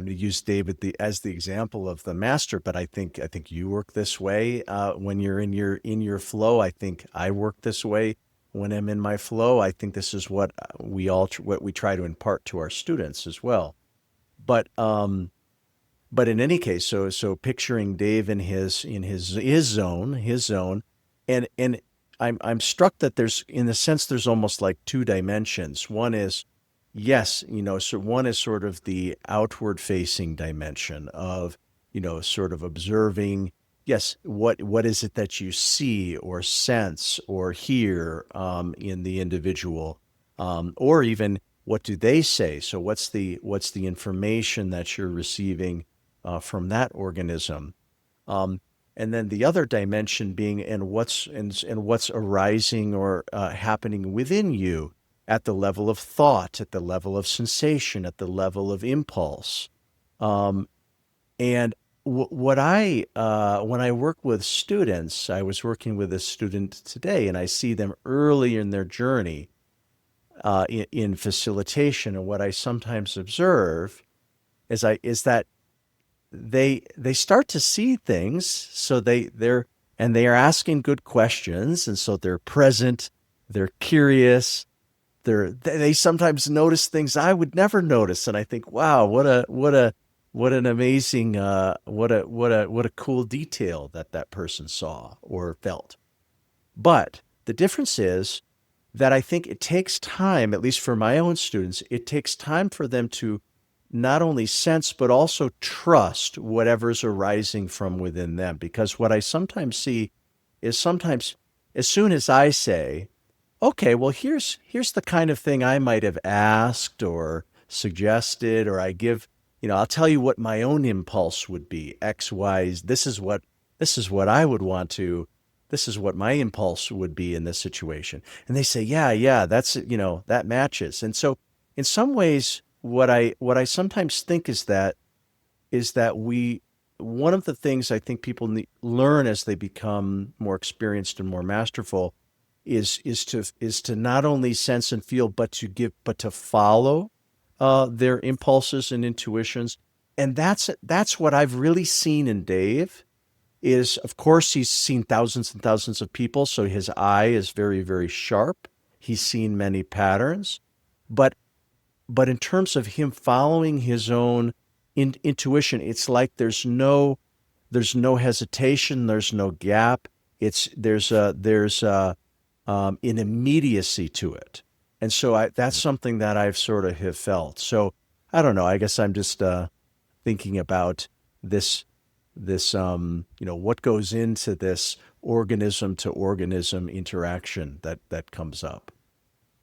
I'm going to use David as the example of the master, but I think you work this way when you're in your flow. I think I work this way when I'm in my flow. I think this is what what we try to impart to our students as well. But in any case, so picturing Dave in his zone, and I'm struck that there's, in a sense, there's almost like two dimensions. One is, yes, so one is sort of the outward facing dimension of, sort of observing, yes, what is it that you see or sense or hear in the individual, or even what do they say? So what's the information that you're receiving from that organism? Um, and then the other dimension being, and what's arising or happening within you at the level of thought, at the level of sensation, at the level of impulse. Um, and what I when I work with students, I was working with a student today, and I see them early in their journey in facilitation. And what I sometimes observe is that they start to see things, so they are asking good questions, and so they're present, they're curious, they sometimes notice things I would never notice, and I think, wow, what an amazing what a cool detail that person saw or felt. But the difference is that I think it takes time, at least for my own students, it takes time for them to not only sense, but also trust whatever's arising from within them. Because what I sometimes see is, sometimes as soon as I say, okay, well, here's the kind of thing I might have asked or suggested, or I give, I'll tell you what my own impulse would be. X, Y. This is what I would want to. This is what my impulse would be in this situation. And they say, yeah, yeah, that matches. And so, in some ways, what I sometimes think is that we one of the things I think people learn as they become more experienced and more masterful is to not only sense and feel, but to follow their impulses and intuitions. And that's what I've really seen in Dave. Is, of course, he's seen thousands and thousands of people, so his eye is very, very sharp. He's seen many patterns, but in terms of him following his own intuition, it's like there's no hesitation, there's no gap. There's an immediacy to it, and so that's something that I've sort of have felt. So I don't know. I guess I'm just thinking about this, what goes into this organism to organism interaction that comes up.